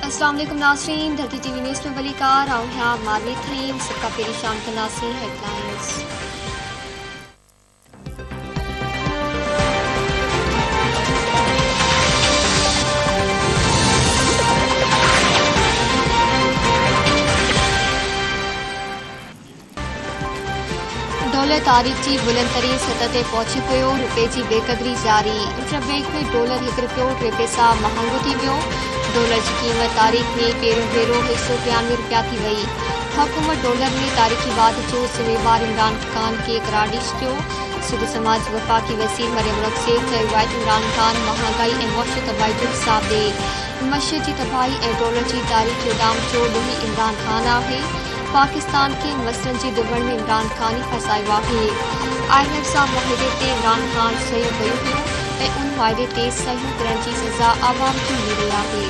अस्सलाम वालेकुम नाज़रीन, धरती टीवी न्यूज़ में बलिकार और यहाँ मारवी थरीन सबका पेरी शाम के नाज़रीन हेडलाइंस। डॉलर तारीख़ जी बुलंद तरीन सतह ते पहुची पियो। रुपए जी बेक़दरी जारी। इंटरबैंक में डॉलर 1 रुपयो 3 पैसा महांगो थी वियो। डॉलर की क़ीमत तारीख़ में पहिरियों भेरो 193 रुपया थी वई। हुकूमत डॉलर में तारीख़ी वाध जो ज़िम्मेवार इमरान खान के करार ॾी छॾियो। सिंध समाज वफ़ाक़ी वज़ीर मरियम नवाज़ चयो आहे त इमरान खान महांगाई ऐं मुआशी तबाही जो हिसाब ॾे। मशीद जी तबाही ऐं डॉलर जी तारीख़ जो ॾाम जो ॾोही इमरान खान आहे। पाकिस्तान के मसइलनि जी दुबण में इमरान खान ई फसायो आहे। IMF सां मुआहिदे ते इमरान खान सही कयो हुयो ऐं उन वाइदे ते सही करण जी सज़ा आवाम खे मिली आहे।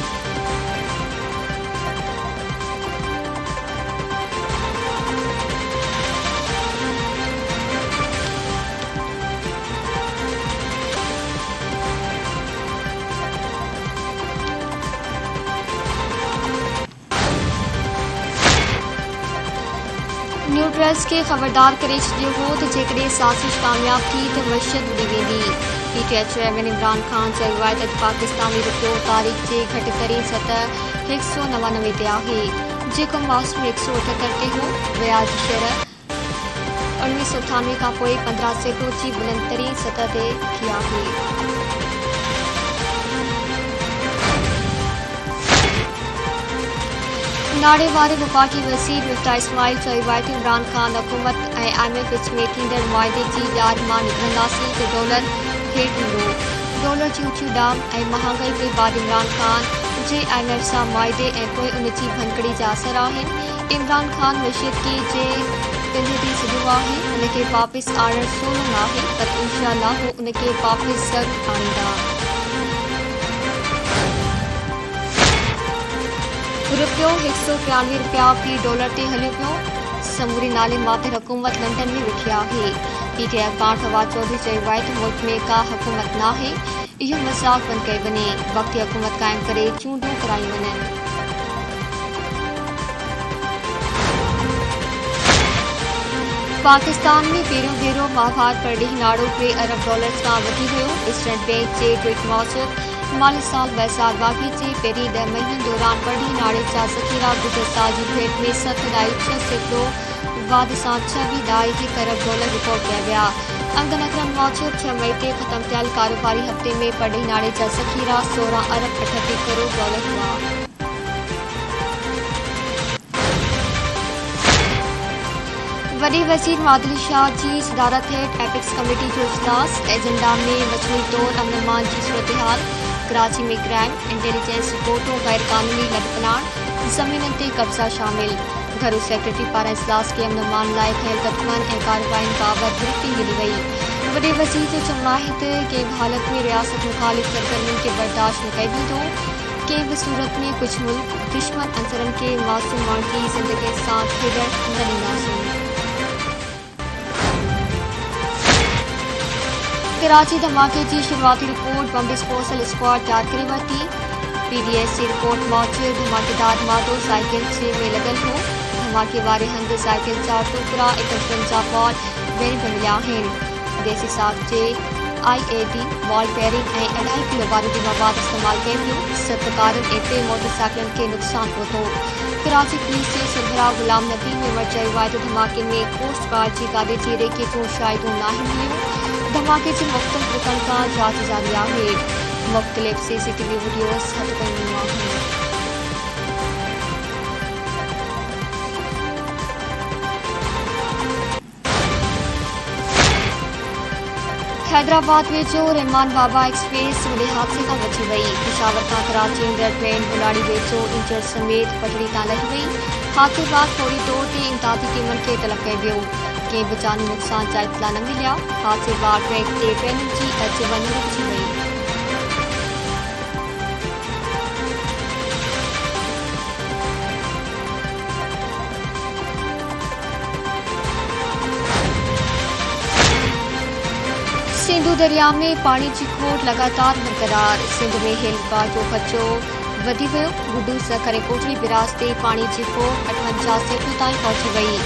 न्यूट्रल्स के खबरदार करे छॾियो हो त जेकॾहिं साज़िश कामयाब थी त वहशत वधी वेंदी। PTI चेयरमैन इमरान खान चयो आहे त पाकिस्तानी रुपयो तारीख़ जे घटि तरीन सतह 199 ते आहे, जेको मार्च में 178 ते हो। व्याज शरह 1998 खां पोइ 15% जी बुलंद तरीन सतह ते थी आहे। नाड़े वारे वफ़ाक़ी वज़ीर मिफ्ताह इस्माइल चयो आहे त इमरान खान हुकूमत ऐं IMF विच में थींदड़ मुआहिदे जी ॼाण मां निकिरंदासीं त डॉलर हेठि ईंदो। डॉलर जी ऊची ॾाम ऐं महांगाई जे बाद इमरान खान जे IMF सां मुआहिदे ऐं पोइ उन जी भनकड़ी जा असर आहिनि। इमरान खान मशीदगी जे कंधे ते छॾियो आहे। उन खे वापसि आणणु सवलो न आहे, पर इंशाअल्लाह हू उन खे वापसि ज़रूरु आणींदा। रुपयो 193 रुपया फी डॉलर ते हलियो पियो। समूरी नाले माथिर हुकूमत लंडन में वेठी आहे। PTI पाण फवाद चौधरी चयो आहे त मुल्क में का हुकूमत नाहे, इहो मज़ाक़ बंदि कयो वञे। वक़्ती हुकूमत क़ाइमु करे चूंडूं करायूं वञनि। पाकिस्तान में पहिरियों भेरो माहवार परॾेही नाड़ो 3 अरब डॉलर खां वधी वियो। स्टेट बैंक जे ट्वीट मूजिबि माली साल 2022 जे पहिरीं 10 महीननि दौरान परॾेही नाड़े जा ज़ख़ीरा गुज़िर साल जी भेट में 7.6% वाध सां 26.1 अरब डॉलर रिकॉर्ड कया विया। अंगनकरनि मूजिबि 6 मई ते ख़तमु थियल कारोबारी हफ़्ते में परॾेही नाड़े जा ज़ख़ीरा 16 अरब 38 करोड़ डॉलर हुआ। वॾे वज़ीर मादली शाह जी सदारत हेठि एपिक्स कमेटी जो इजलास। एजेंडा में मजमूई तौर अमन जी सूरतहाल, कराची में क्राइम, इंटेलिजेंस रिपोर्टों, गैर कानूनी लटपलाण, ज़मीननि ते कब्ज़ा शामिल। घरू सेक्रेटरी पारां इजलास खे अमन लाइ थियल गठबंधन ऐं कार्रवाइनि बाबति ब्रीफिंग मिली वई। वॾे वज़ीर जो चवणु आहे त कंहिं बि हालत में रियासत मुख़ालिफ़ सरगर्मियुनि खे बर्दाश्त न कयो वेंदो। कंहिं बि सूरत में कुझु मुल्क दुश्मन अंसरनि खे मासूम माण्हुनि जी ज़िंदगी सां खेॾणु न ॾींदासीं। कराची धमाके की शुरुआती रिपोर्ट बम डिस्पोजल स्क्वाड तैयार करे वरिती। PDS की रिपोर्ट मूजिबि धमाकेदार मादो साइकिल में लॻल हो। धमाके वारे हंधि साइकिल जा टुकड़ा 51 बॉल बेरिंग में मिलिया आहिनि। देसी साख जे IED बॉल बेरिंग ऐं 2.5 किलो बारूदी मवाद इस्तेमाल कयो वियो। 7 कारनि ऐं 3 मोटरसाइकिलनि खे नुक़सान पहुतो। कराची पुलिस जे सरबराह गुलाम नबी मेमर चयो आहे त धमाके में कोस्ट गार्ड जी गाॾी जी रेखे जूं शायदूं नाहिन हुयूं। धमाके जी मुख़्तलिफ़ रुकनि खां जांच जारी आहे। मुख़्तलिफ़ CCTV वीडियोज़ हथ कयूं आहिनि। हैदराबाद वेझो रहमान बाबा एक्सप्रेस वॾे हादसे खां बची वई। पिशावर खां कराची ईंदड़ ट्रेन बुलाड़ी वेझो इंजण समेत पटड़ी तां लही वई। हादसे बाद फौरी तौर ते इमदादी टीमुनि खे तलब कयो वियो। कंहिं बि जानी नुक़सान जा इतला न मिलिया। हादसे बाद ट्रैक ते ट्रेनुनि जी अच वञ रुकिजी वई। सिंधु दरिया में पानी की खोट लगातार बरकरार। सिंध में हेलिका जो खर्चो वधी वियो। गुड्डू सखरे कोटड़ी बिराज ते पानी जी फोड़ 58 सेकड़ों ताईं पहुंची वई।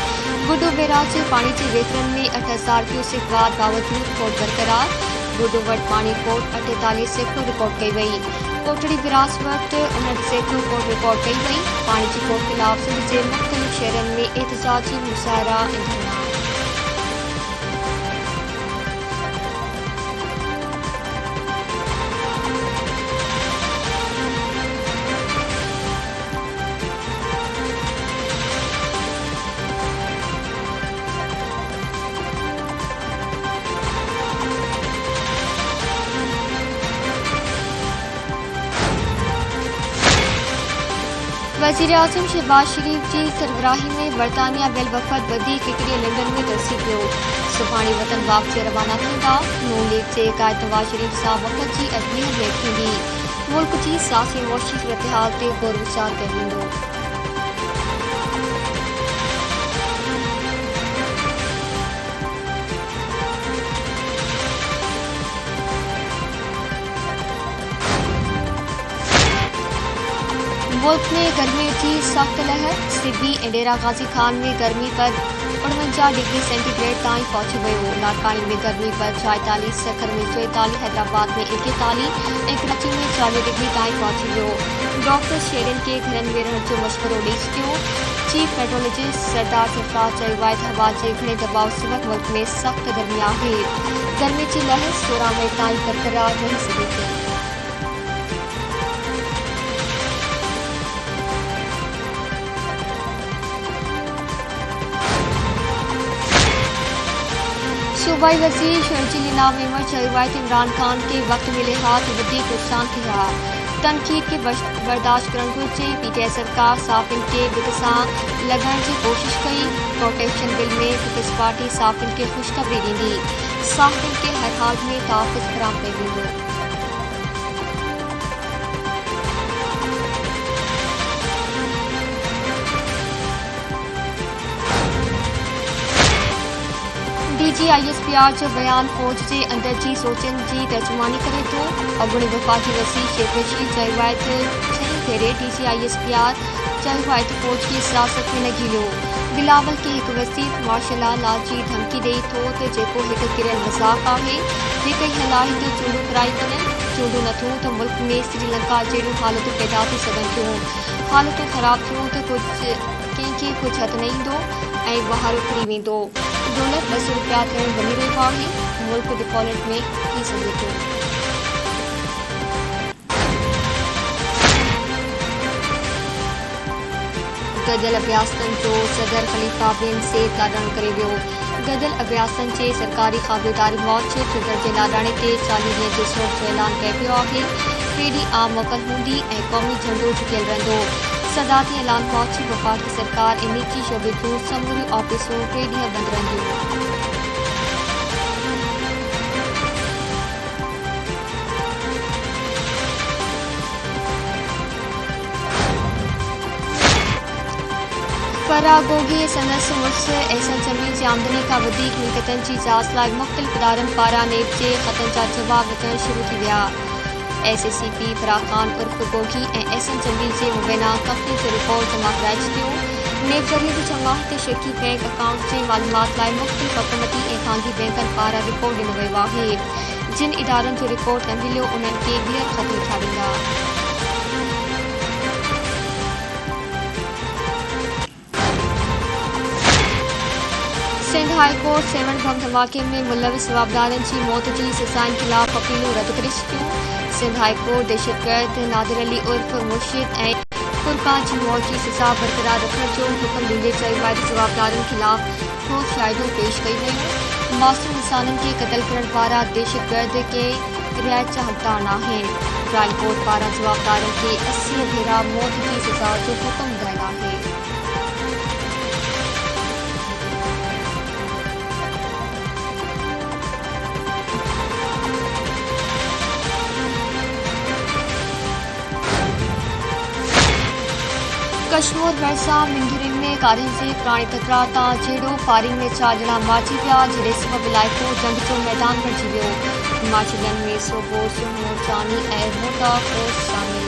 गुड्डू बिराज पानी जे वेतरन में 8000 क्यूसेक वार बावजूद फोड़ बरकरार। गुड्डू वट पानी फोड़ 48 सेकड़ों रिकॉर्ड कई वई। कोटड़ी बिराज वट 59 सेकड़ों फोड़ रिकॉर्ड कई वई। पानी जी फोड़ खिलाफ सिंध जे मुख्तलिफ शहरन में एहतजाजी मुशायरा ऐं धरना। वज़ीर-ए-आज़म शहबाज शरीफ की सरबराही में बरतानिया वेल वफ़द वधीक हिकिड़े लंडन में तरसी पियो। सुभाणे वतन वापसी रवाना थींदा। नून लीग जे क़ाइद नवाज़ शरीफ सां वफ़द जी अजमेर में थींदी। मुल्क जी सियासी मुआशी सूरतहाल ते गौर वीचार कयो वेंदो। मुल्क में गर्मी की सख्त लहर। सिडनी ऐं डेरा गाज़ी खान में गर्मी पर 49 डिग्री सेंटीग्रेड ताईं पहुंची वियो। लाड़कानी में गर्मी पर 44, सखर में 44, हैदराबाद में 41 ऐं कराची में 40 डिग्री ताईं पहुंची वियो। डॉक्टर शेरन के घरनि में रहण जो मशवरो ॾेई छॾियो। चीफ मेट्रोलॉजिस्ट सरदार सरफराज चयो आहे त हवा जे घणे दबाव सबबि मुल्क में सख़्त गर्मी आहे। गर्मी जी लहर 16 मई ताईं बरक़रार रही सघे थी। सूबाई वज़ीर शर्जील इनाम मेमर चयो आहे त इमरान खान के वक़्त मिले हा त वधीक नुक़सान थिया। तनक़ीद खे बर्दाश्त करणु घुरिजे। पीटीआई सरकार साफ़िन खे भित सां लॻाइण जी कोशिश कई। प्रोटेक्शन बिल में पीपल्स पार्टी साफ़िन खे ख़ुशख़बरी ॾींदी। साफ़िन खे हर हाल में तहफ़्फ़ुज़ फ़राहम कयो वेंदो। DGISPR जो बयान फ़ौज जे अंदर जी सोचनि जी तर्जुमानी करे थो। अॻूणे वफ़ाक़ी वज़ीर शेख रशीद चयो आहे त 6 भेरे DGISPR चयो आहे त फ़ौज खे सियासत में न घिलियो। बिलावल खे हिकु वज़ीर मार्शल लॉ जी धमकी ॾेई थो त जेको हिकु किरियल मज़ाक़ आहे। जेके हीअ आहे त चूंडूं कराई वञनि। चूंडूं न थियूं त मुल्क में श्रीलंका जहिड़ियूं हालतूं पैदा थी सघनि थियूं। हालतूं ख़राब थियूं त कंहिंखे कुझु हथ न ईंदो ऐं बहारो फिरी वेंदो। डॉलर 200 रुपया थियण वञी रहियो आहे। मुल्क डिफॉल्ट में थी सघे थो। गदल अभ्यासतन जो सदर ख़लीफ़ा बिन सैद लाॾाणो करे वियो। गदल अभ्यासतन जे सरकारी ख़ाबेदारी मौज सदर जे लाॾाणे ते 40 ॾींहं जे सोग जो ऐलान कयो वियो आहे। 3 ॾींहं आम मोकल हूंदी ऐं क़ौमी झंडो झुकियल रहंदो। सदाती ऐलान मौज वफ़ाक़ी सरकार ऐं निजी शोबे जूं समूरियूं ऑफिसूं 3 ॾींहं बंदि रहंदियूं। फरागोगी संदसि मुड़ुसु एहसन जमील जी आमदनी खां वधीक मिल्कियतनि जी जाच लाइ मुख़्तलिफ़ इदारनि पारां नेब जे ख़तनि जा जवाब अचणु शुरू थी विया। SACP फराह खान उर्फ़ गोगी ऐं एहसन जमील जे मुबैना कंपनी जो रिपोर्ट जमा कराए छॾियो। नेब ज़रिए जमा त शर्की बैंक अकाउंट जे मालूमात लाइ मुख़्तलिफ़ हुकूमती ऐं ख़ानगी बैंकनि पारां रिपोर्ट ॾिनो वियो आहे। जिन इदारनि जो रिपोर्ट न मिलियो उन्हनि खे ॿीहर ख़त लिखिया वेंदा। सिंध हाई कोर्ट 7 बम धमाके में मुलविस जवाबदारनि जी मौत जी सज़ाउनि ख़िलाफ़ अपीलूं रद्द करे छॾियूं। सिंध हाई कोर्ट दहशतगर्द नादिर अली उर्फ़ मुर्शिद ऐं फुरकान जी मौत जी सज़ा बरक़रार रखण जो हुकुम ॾींदे चयो आहे त जवाबदारनि ख़िलाफ़ ठोस शाहिदूं पेश कयूं वयूं। मासूम इंसाननि खे क़तल करण वारा दहशतगर्द कंहिं रिआयत जा हक़दार न आहिनि। ट्रायल कोर्ट पारां जवाबदारनि खे 80 भेरा मौत जी सज़ा जो हुकुम ॾियलु आहे। कश्मीर भरिसां मिंदुरनि में कारियुनि जे पुराणी तकरार तां जहिड़ो फायरिंग में 4 ॼणा मारिजी विया, जहिड़े सबबि इलाइक़ो जंग जो मैदान बणिजी वियो। मारिजिलनि में सोबो, सुमो, चानी ऐं मोटा फ़ौज शामिल।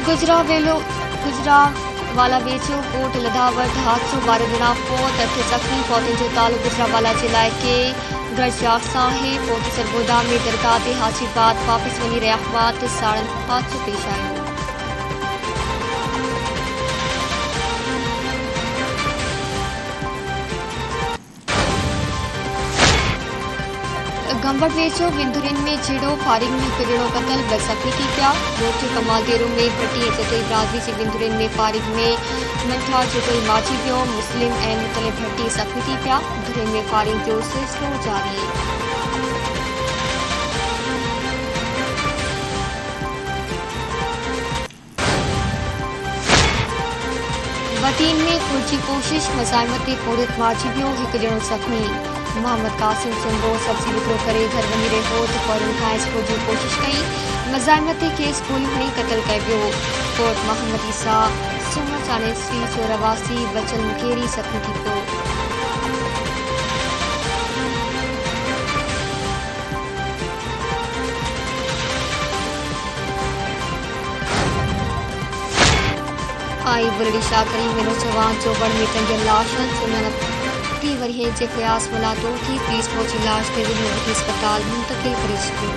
गुजरावाला वेझो कोट लधावट हादसो 12 ॼणा फौत 8 ज़ख़्मी फौतनि जो तालुक़ गुजरावाला जे इलाइक़े गढ़जाट सां आहे। फोर्ट सरगोदा में दरगाह ते हाजी बाद वापस वञी रहिया हुआ त साड़न हादसो पेश आयो। गंबड़ वेझो विंदुरिन में झेड़ो फारिग में हिकु ॼणो क़तल 2 ज़ख़्मी थी पिया। रोड कमालदेरो में भट्टी ऐं जतोई बिरादरी जे विंदुरिन में फारिग में मंठा जतोई माची वियो। मुस्लिम ऐं मुतलिब भट्टी ज़ख़्मी थी पिया। विंदुरिन में फारिग जो सिलसिलो जारी। वतीन में ख़ुद जी कोशिश मज़ाहिमत ते खोड़ियत मारिजी वियो। हिकु ॼणो ज़ख़्मी। मोहम्मद कासिम सुंदो सब्ज़ी विकिरो करे घर वञी रहियो त फौरन खां इसको जी कोशिश कई। मज़ाहिमत ते खेसि गोली हणी क़तल कयो वियो। कोट मोहम्मद ईसा सूमर चाणेसरी जो रवासी बचल मुकेरी ज़ख़्मी थी पियो। आई बुलड़ी शाकरी में नौजवान जो बड़ में टंगियल लाशन सुनन 30 वरिये जे क़यास मुलाक़ात थी। पुलिस पहुची लाश ते अस्पताल मुंतक़िल करे छॾियो।